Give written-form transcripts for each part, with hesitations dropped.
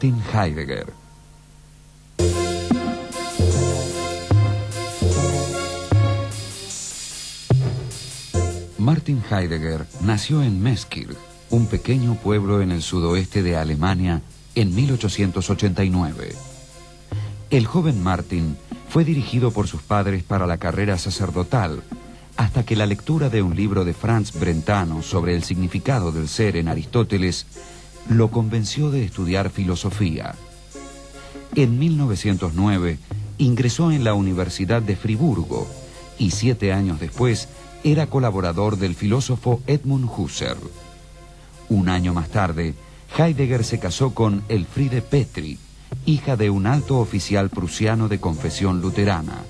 Martin Heidegger. Martin Heidegger nació en Meskirch, un pequeño pueblo en el sudoeste de Alemania, en 1889. El joven Martin fue dirigido por sus padres para la carrera sacerdotal, hasta que la lectura de un libro de Franz Brentano sobre el significado del ser en Aristóteles lo convenció de estudiar filosofía. En 1909 ingresó en la Universidad de Friburgo y 7 años después era colaborador del filósofo Edmund Husserl. Un año más tarde, Heidegger se casó con Elfriede Petri, hija de un alto oficial prusiano de confesión luterana.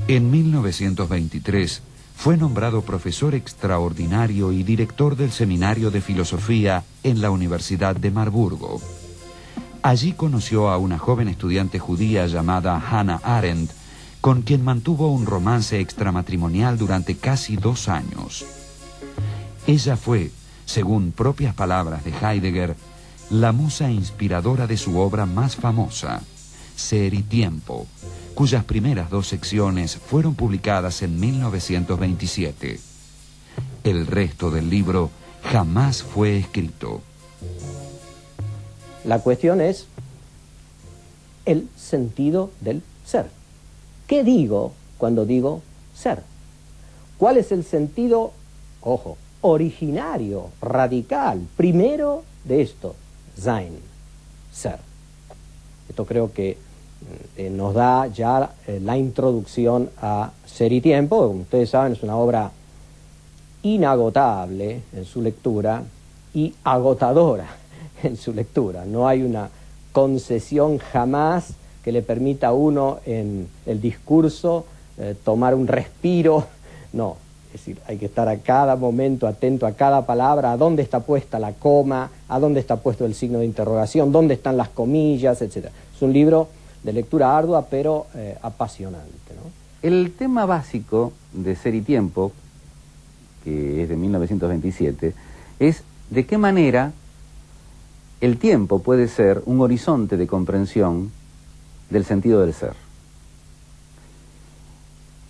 En 1923 fue nombrado profesor extraordinario y director del Seminario de Filosofía en la Universidad de Marburgo. Allí conoció a una joven estudiante judía llamada Hannah Arendt, con quien mantuvo un romance extramatrimonial durante casi 2 años. Ella fue, según propias palabras de Heidegger, la musa inspiradora de su obra más famosa, Ser y Tiempo, cuyas primeras 2 secciones fueron publicadas en 1927. El resto del libro jamás fue escrito. La cuestión es el sentido del ser. ¿Qué digo cuando digo ser? ¿Cuál es el sentido, ojo, originario, radical, primero de esto? Sein, ser. Esto creo que nos da ya la introducción a Ser y Tiempo. Como ustedes saben, es una obra inagotable en su lectura y agotadora en su lectura. No hay una concesión jamás que le permita a uno en el discurso tomar un respiro. No, es decir, hay que estar a cada momento atento a cada palabra, a dónde está puesta la coma, a dónde está puesto el signo de interrogación, dónde están las comillas, etc. Es un libro de lectura ardua, pero apasionante, ¿no? El tema básico de Ser y Tiempo, que es de 1927, es de qué manera el tiempo puede ser un horizonte de comprensión del sentido del ser.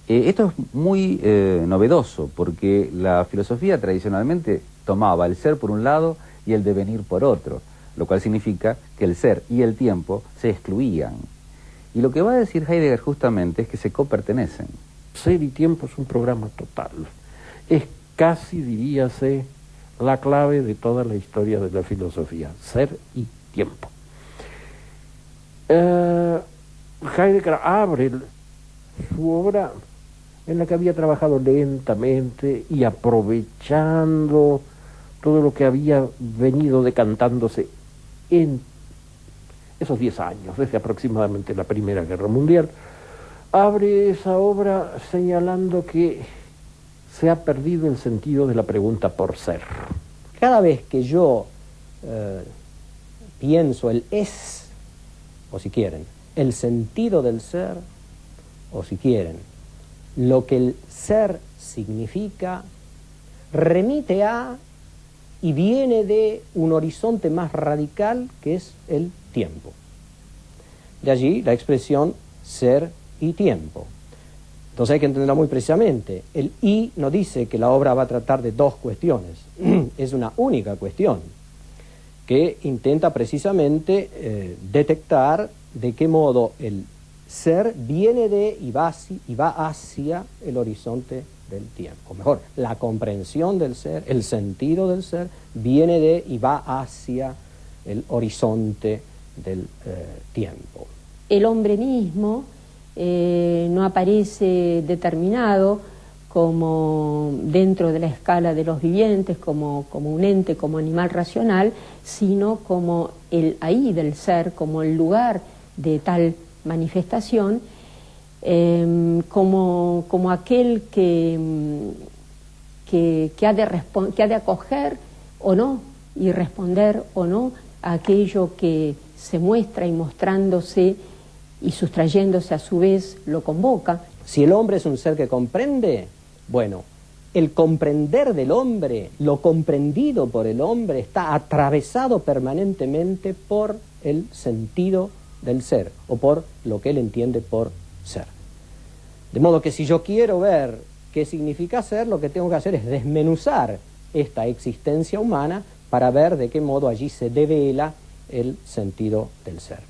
Esto es muy novedoso, porque la filosofía tradicionalmente tomaba el ser por un lado y el devenir por otro, lo cual significa que el ser y el tiempo se excluían. Y lo que va a decir Heidegger justamente es que se copertenecen. Ser y Tiempo es un programa total. Es casi, diríase, la clave de toda la historia de la filosofía. Ser y tiempo. Heidegger abre su obra en la que había trabajado lentamente y aprovechando todo lo que había venido decantándose en esos 10 años, desde aproximadamente la Primera Guerra Mundial. Abre esa obra señalando que se ha perdido el sentido de la pregunta por ser. Cada vez que yo pienso el es, o si quieren, el sentido del ser, o si quieren, lo que el ser significa, remite a y viene de un horizonte más radical que es el tiempo. De allí la expresión ser y tiempo. Entonces hay que entenderlo muy precisamente. El y no dice que la obra va a tratar de 2 cuestiones, es una única cuestión que intenta precisamente detectar de qué modo el ser viene de y va hacia el horizonte del tiempo. O mejor, la comprensión del ser, el sentido del ser, viene de y va hacia el horizonte del tiempo. El hombre mismo no aparece determinado como dentro de la escala de los vivientes, como un ente, como animal racional, sino como el ahí del ser, como el lugar de tal manifestación, como aquel que ha de acoger o no y responder o no a aquello que se muestra y mostrándose y sustrayéndose a su vez lo convoca. Si el hombre es un ser que comprende, bueno, el comprender del hombre, lo comprendido por el hombre, está atravesado permanentemente por el sentido del ser, o por lo que él entiende por ser. De modo que si yo quiero ver qué significa ser, lo que tengo que hacer es desmenuzar esta existencia humana para ver de qué modo allí se devela el sentido del ser.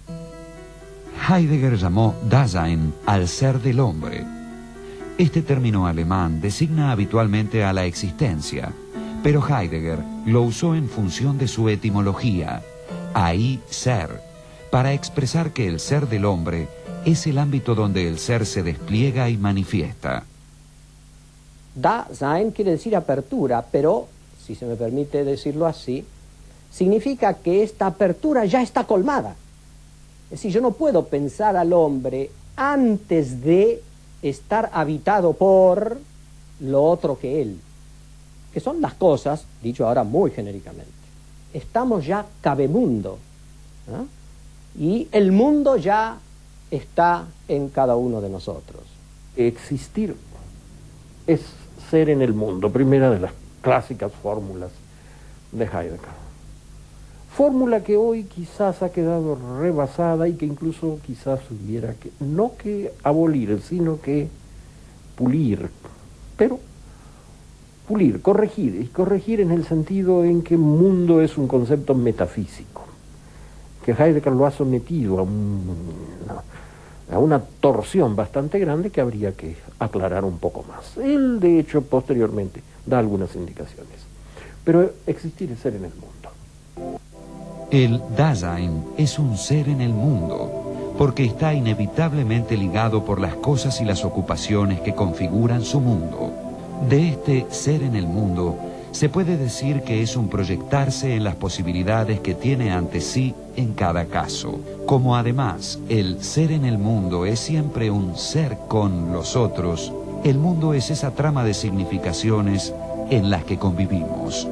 Heidegger llamó Dasein al ser del hombre. Este término alemán designa habitualmente a la existencia, pero Heidegger lo usó en función de su etimología, ahí ser, para expresar que el ser del hombre es el ámbito donde el ser se despliega y manifiesta. Dasein quiere decir apertura, pero, si se me permite decirlo así, significa que esta apertura ya está colmada. Es decir, yo no puedo pensar al hombre antes de estar habitado por lo otro que él, que son las cosas, dicho ahora muy genéricamente. Estamos ya cabemundo, ¿no? Y el mundo ya está en cada uno de nosotros. Existir es ser en el mundo, primera de las clásicas fórmulas de Heidegger. Fórmula que hoy quizás ha quedado rebasada y que incluso quizás hubiera que, no que abolir, sino que pulir, pero pulir, corregir, y corregir en el sentido en que mundo es un concepto metafísico, que Heidegger lo ha sometido a una torsión bastante grande que habría que aclarar un poco más. Él, de hecho, posteriormente da algunas indicaciones, pero existir es ser en el mundo. El Dasein es un ser en el mundo, porque está inevitablemente ligado por las cosas y las ocupaciones que configuran su mundo. De este ser en el mundo, se puede decir que es un proyectarse en las posibilidades que tiene ante sí en cada caso. Como además el ser en el mundo es siempre un ser con los otros, el mundo es esa trama de significaciones en las que convivimos.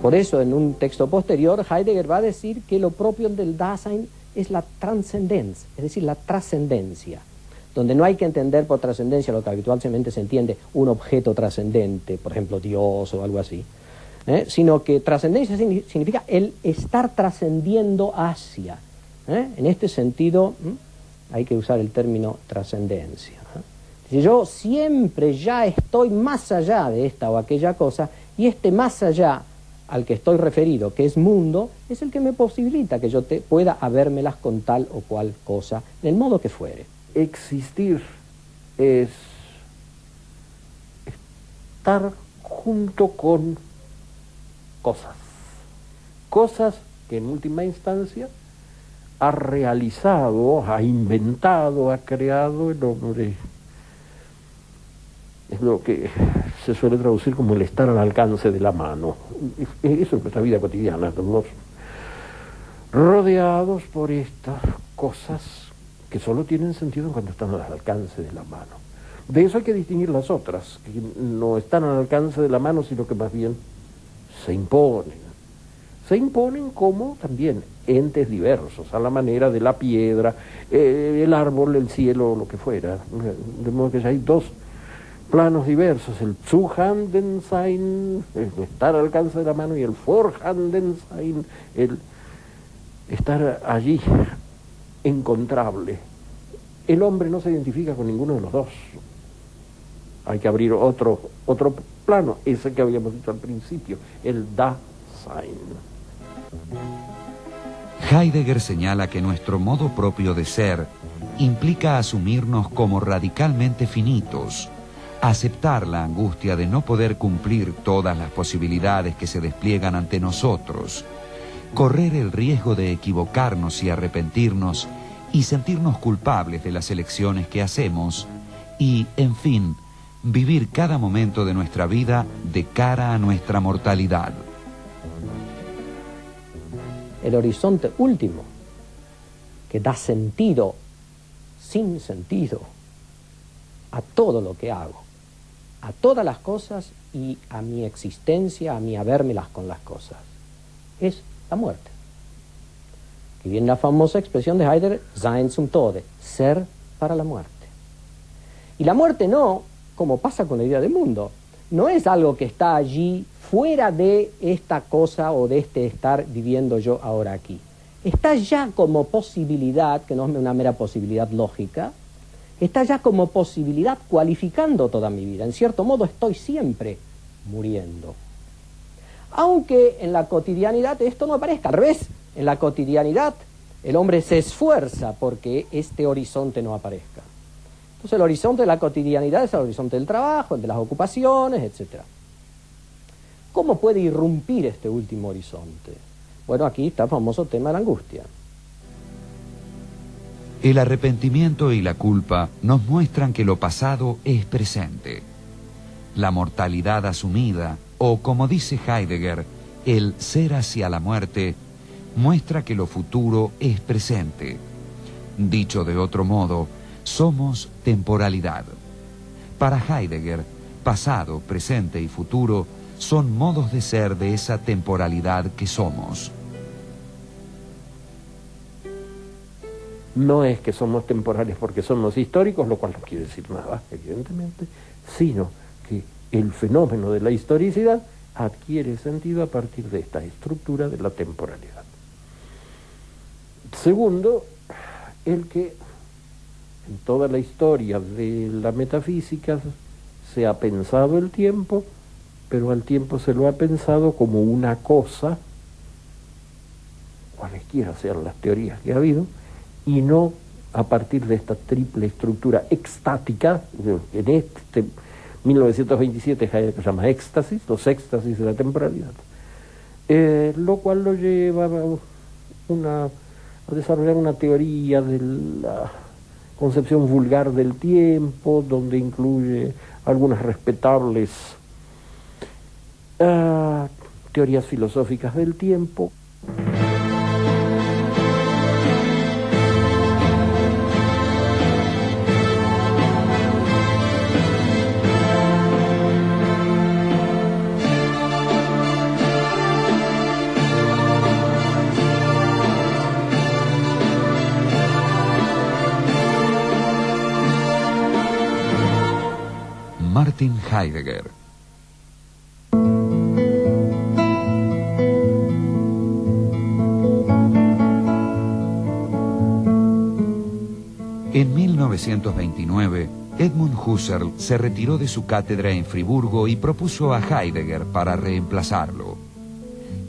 Por eso, en un texto posterior, Heidegger va a decir que lo propio del Dasein es la trascendencia, es decir, la trascendencia, donde no hay que entender por trascendencia lo que habitualmente se entiende, un objeto trascendente, por ejemplo, Dios o algo así, sino que trascendencia significa el estar trascendiendo hacia. En este sentido, hay que usar el término trascendencia. Si yo siempre ya estoy más allá de esta o aquella cosa, y este más allá al que estoy referido, que es mundo, es el que me posibilita que yo pueda habérmelas con tal o cual cosa, del modo que fuere. Existir es estar junto con cosas que en última instancia ha realizado, ha inventado, ha creado el hombre. Es lo que se suele traducir como el estar al alcance de la mano. Eso es nuestra vida cotidiana, estamos rodeados por estas cosas que solo tienen sentido cuando están al alcance de la mano. De eso hay que distinguir las otras, que no están al alcance de la mano, sino que más bien se imponen. Se imponen como también entes diversos, a la manera de la piedra, el árbol, el cielo, lo que fuera. De modo que ya hay dos planos diversos, el Zuhandensein, el estar al alcance de la mano, y el Vorhandensein, el estar allí encontrable. El hombre no se identifica con ninguno de los dos. Hay que abrir otro plano, ese que habíamos dicho al principio, el Dasein. Heidegger señala que nuestro modo propio de ser implica asumirnos como radicalmente finitos, aceptar la angustia de no poder cumplir todas las posibilidades que se despliegan ante nosotros, correr el riesgo de equivocarnos y arrepentirnos y sentirnos culpables de las elecciones que hacemos y, en fin, vivir cada momento de nuestra vida de cara a nuestra mortalidad. El horizonte último, que da sentido, sin sentido, a todo lo que hago, a todas las cosas y a mi existencia, a mi habérmelas con las cosas, es la muerte. Y viene la famosa expresión de Heidegger, Sein zum Tode, ser para la muerte. Y la muerte no, como pasa con la idea del mundo, no es algo que está allí fuera de esta cosa o de este estar viviendo yo ahora aquí. Está ya como posibilidad, que no es una mera posibilidad lógica, está ya como posibilidad cualificando toda mi vida. En cierto modo estoy siempre muriendo. Aunque en la cotidianidad esto no aparezca, al revés, en la cotidianidad el hombre se esfuerza porque este horizonte no aparezca. Entonces el horizonte de la cotidianidad es el horizonte del trabajo, el de las ocupaciones, etc. ¿Cómo puede irrumpir este último horizonte? Bueno, aquí está el famoso tema de la angustia. El arrepentimiento y la culpa nos muestran que lo pasado es presente. La mortalidad asumida, o como dice Heidegger, el ser hacia la muerte, muestra que lo futuro es presente. Dicho de otro modo, somos temporalidad. Para Heidegger, pasado, presente y futuro son modos de ser de esa temporalidad que somos. No es que somos temporales porque somos históricos, lo cual no quiere decir nada, evidentemente, sino que el fenómeno de la historicidad adquiere sentido a partir de esta estructura de la temporalidad. Segundo, el que en toda la historia de la metafísica se ha pensado el tiempo, pero al tiempo se lo ha pensado como una cosa, cualesquiera sean las teorías que ha habido, y no a partir de esta triple estructura extática. En este 1927 Heidegger llama éxtasis, los éxtasis de la temporalidad, lo cual lo lleva a desarrollar una teoría de la concepción vulgar del tiempo, donde incluye algunas respetables teorías filosóficas del tiempo. Martin Heidegger. En 1929, Edmund Husserl se retiró de su cátedra en Friburgo y propuso a Heidegger para reemplazarlo.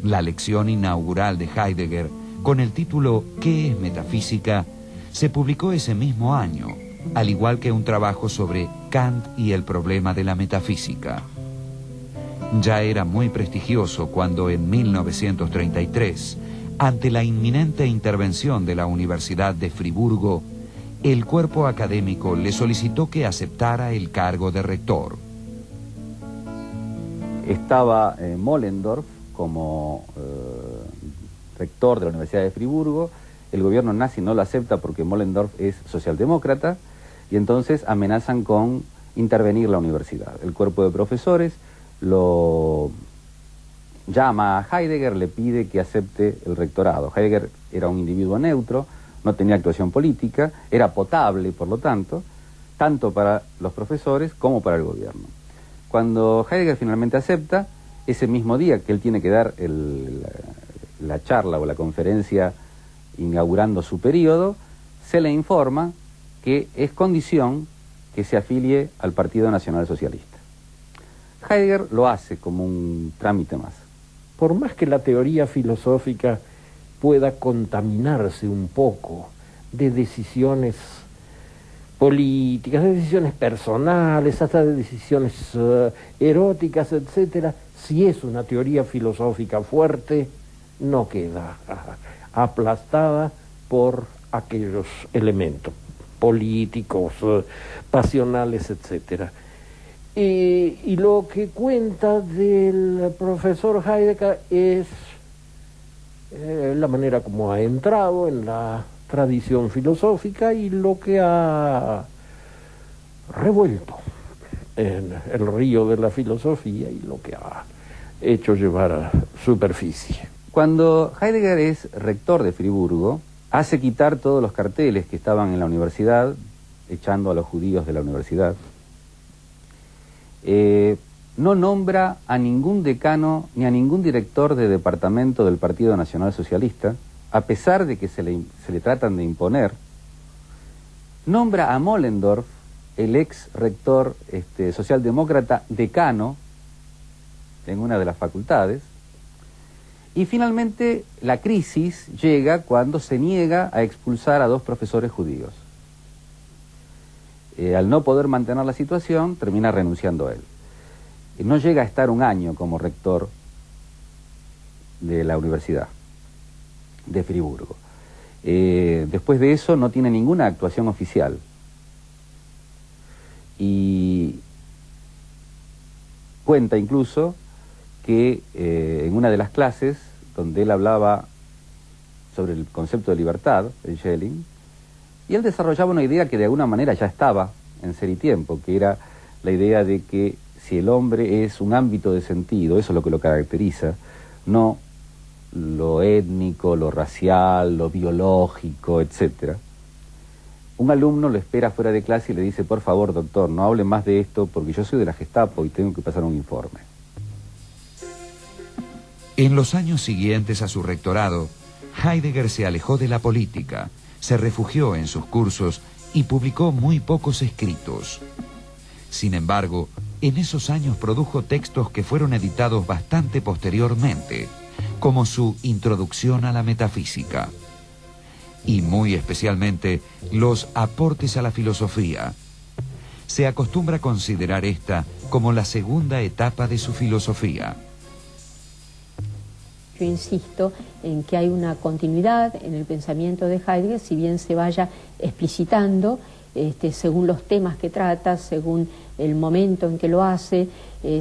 La lección inaugural de Heidegger, con el título ¿Qué es metafísica?, se publicó ese mismo año, al igual que un trabajo sobre Kant y el problema de la metafísica. Ya era muy prestigioso cuando en 1933, ante la inminente intervención de la Universidad de Friburgo, el cuerpo académico le solicitó que aceptara el cargo de rector. Estaba Mollendorf como rector de la Universidad de Friburgo. El gobierno nazi no lo acepta porque Mollendorf es socialdemócrata, y entonces amenazan con intervenir la universidad. El cuerpo de profesores lo llama a Heidegger, le pide que acepte el rectorado. Heidegger era un individuo neutro, no tenía actuación política, era potable, por lo tanto para los profesores como para el gobierno. Cuando Heidegger finalmente acepta, ese mismo día que él tiene que dar la charla o la conferencia inaugurando su periodo, se le informa que es condición que se afilie al Partido Nacional Socialista. Heidegger lo hace como un trámite más. Por más que la teoría filosófica pueda contaminarse un poco de decisiones políticas, de decisiones personales, hasta de decisiones eróticas, etcétera, si es una teoría filosófica fuerte, no queda aplastada por aquellos elementos políticos, pasionales, etcétera. Y lo que cuenta del profesor Heidegger es la manera como ha entrado en la tradición filosófica y lo que ha revuelto en el río de la filosofía y lo que ha hecho llevar a superficie. Cuando Heidegger es rector de Friburgo, hace quitar todos los carteles que estaban en la universidad, echando a los judíos de la universidad. no nombra a ningún decano ni a ningún director de departamento del Partido Nacional Socialista, a pesar de que se le tratan de imponer. Nombra a Mollendorf, el ex rector socialdemócrata, decano en una de las facultades. Y finalmente la crisis llega cuando se niega a expulsar a 2 profesores judíos. Al no poder mantener la situación, termina renunciando él. No llega a estar un año como rector de la Universidad de Friburgo. Después de eso no tiene ninguna actuación oficial. Y cuenta incluso que en una de las clases donde él hablaba sobre el concepto de libertad, el Schelling, y él desarrollaba una idea que de alguna manera ya estaba en Ser y Tiempo, que era la idea de que si el hombre es un ámbito de sentido, eso es lo que lo caracteriza, no lo étnico, lo racial, lo biológico, etc. Un alumno lo espera fuera de clase y le dice: por favor, doctor, no hable más de esto porque yo soy de la Gestapo y tengo que pasar un informe. En los años siguientes a su rectorado, Heidegger se alejó de la política, se refugió en sus cursos y publicó muy pocos escritos. Sin embargo, en esos años produjo textos que fueron editados bastante posteriormente, como su Introducción a la Metafísica, y muy especialmente los Aportes a la Filosofía. Se acostumbra a considerar esta como la segunda etapa de su filosofía. Yo insisto en que hay una continuidad en el pensamiento de Heidegger, si bien se vaya explicitando según los temas que trata, según el momento en que lo hace,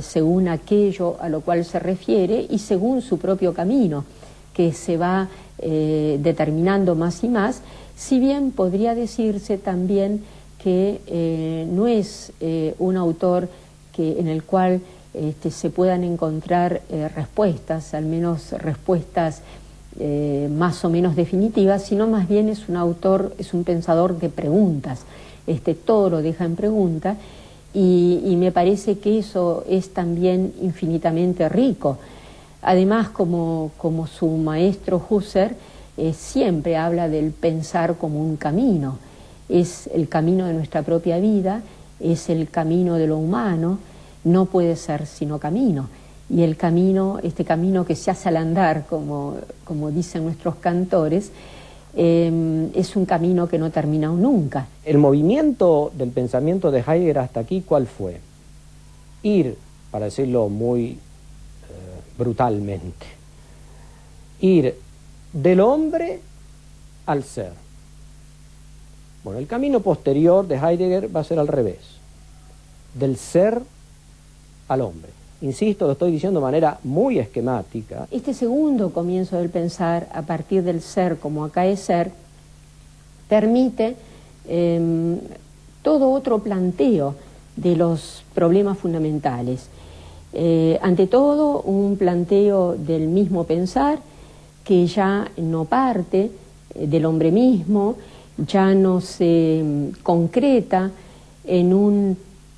según aquello a lo cual se refiere y según su propio camino, que se va determinando más y más, si bien podría decirse también que no es un autor en el cual se puedan encontrar respuestas, al menos respuestas más o menos definitivas, sino más bien es un autor, es un pensador de preguntas, todo lo deja en pregunta y me parece que eso es también infinitamente rico. Además, como su maestro Husserl, siempre habla del pensar como un camino, es el camino de nuestra propia vida, es el camino de lo humano, no puede ser sino camino. Y el camino, este camino que se hace al andar, como dicen nuestros cantores, es un camino que no termina nunca. El movimiento del pensamiento de Heidegger hasta aquí, ¿cuál fue? Ir, para decirlo muy brutalmente, ir del hombre al ser. Bueno, el camino posterior de Heidegger va a ser al revés, del ser al hombre. Insisto, lo estoy diciendo de manera muy esquemática. Este segundo comienzo del pensar a partir del ser como acaecer permite todo otro planteo de los problemas fundamentales. Ante todo, un planteo del mismo pensar que ya no parte del hombre mismo, ya no se concreta en un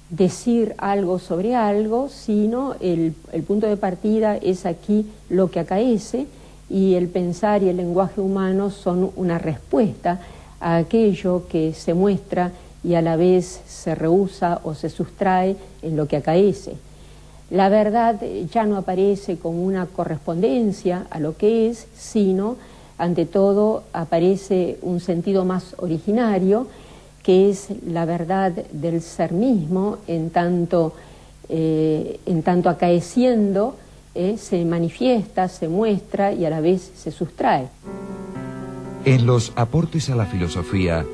decir algo sobre algo, sino el punto de partida es aquí lo que acaece y el pensar y el lenguaje humano son una respuesta a aquello que se muestra y a la vez se rehúsa o se sustrae en lo que acaece. La verdad ya no aparece como una correspondencia a lo que es, sino ante todo aparece un sentido más originario, que es la verdad del ser mismo, en tanto acaeciendo, se manifiesta, se muestra y a la vez se sustrae. En los Aportes a la Filosofía,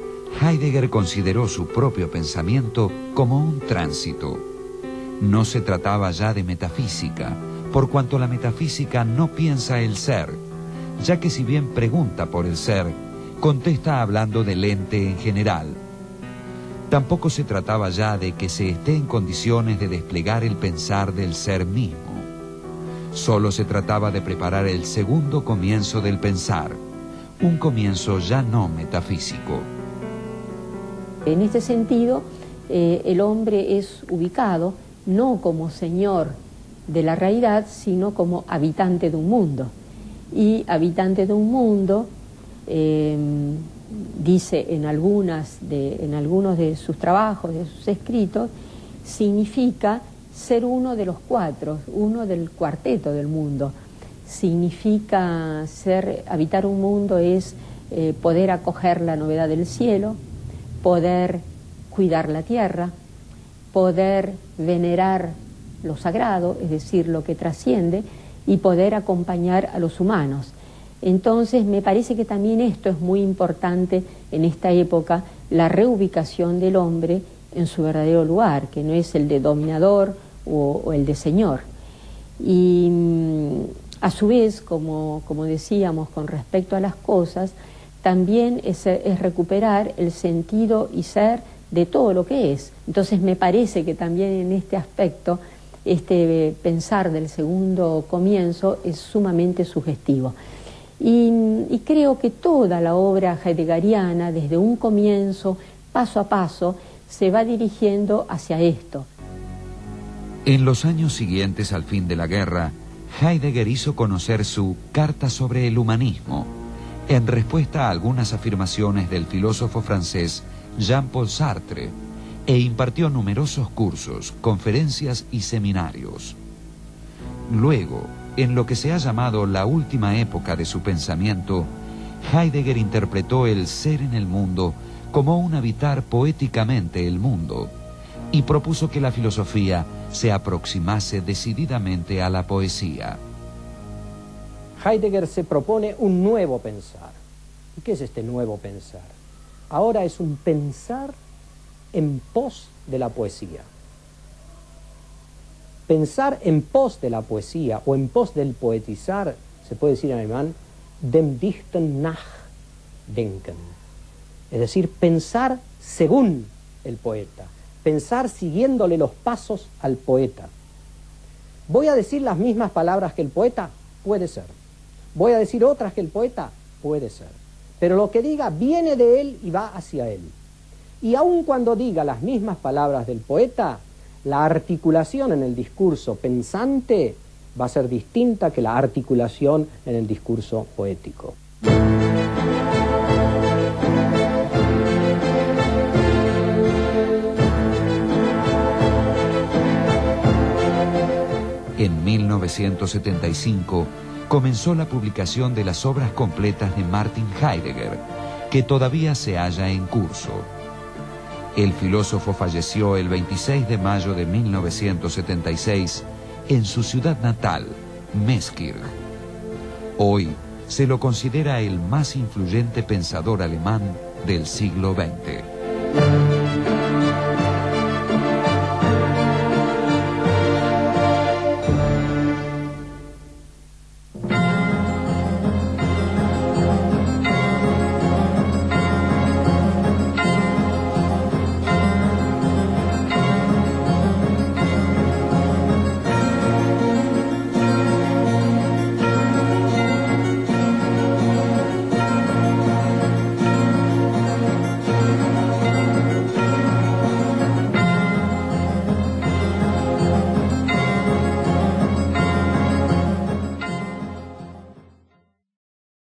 Heidegger consideró su propio pensamiento como un tránsito. No se trataba ya de metafísica, por cuanto la metafísica no piensa el ser, ya que si bien pregunta por el ser, contesta hablando del ente en general. Tampoco se trataba ya de que se esté en condiciones de desplegar el pensar del ser mismo. Solo se trataba de preparar el segundo comienzo del pensar, un comienzo ya no metafísico. En este sentido, el hombre es ubicado no como señor de la realidad, sino como habitante de un mundo. Y habitante de un mundo, dice en algunos de sus trabajos, de sus escritos, significa ser uno de los cuatro, uno del cuarteto del mundo. Significa habitar un mundo es poder acoger la novedad del cielo, poder cuidar la tierra, poder venerar lo sagrado, es decir, lo que trasciende, y poder acompañar a los humanos. Entonces, me parece que también esto es muy importante en esta época, la reubicación del hombre en su verdadero lugar, que no es el de dominador o el de señor. Y a su vez, como decíamos con respecto a las cosas, también es recuperar el sentido y ser de todo lo que es. Entonces me parece que también en este aspecto, este pensar del segundo comienzo es sumamente sugestivo. Y creo que toda la obra heideggeriana, desde un comienzo, paso a paso, se va dirigiendo hacia esto. En los años siguientes al fin de la guerra, Heidegger hizo conocer su Carta sobre el humanismo, en respuesta a algunas afirmaciones del filósofo francés Jean-Paul Sartre, e impartió numerosos cursos, conferencias y seminarios. Luego, en lo que se ha llamado la última época de su pensamiento, Heidegger interpretó el ser en el mundo como un habitar poéticamente el mundo, y propuso que la filosofía se aproximase decididamente a la poesía. Heidegger se propone un nuevo pensar. ¿Y qué es este nuevo pensar? Ahora es un pensar en pos de la poesía. Pensar en pos de la poesía o en pos del poetizar, se puede decir en alemán, dem Dichten nachdenken. Es decir, pensar según el poeta, pensar siguiéndole los pasos al poeta. ¿Voy a decir las mismas palabras que el poeta? Puede ser. ¿Voy a decir otras que el poeta? Puede ser. Pero lo que diga viene de él y va hacia él. Y aun cuando diga las mismas palabras del poeta, la articulación en el discurso pensante va a ser distinta que la articulación en el discurso poético. En 1975 comenzó la publicación de las obras completas de Martin Heidegger, que todavía se halla en curso. El filósofo falleció el 26 de mayo de 1976 en su ciudad natal, Meßkirch. Hoy se lo considera el más influyente pensador alemán del siglo XX.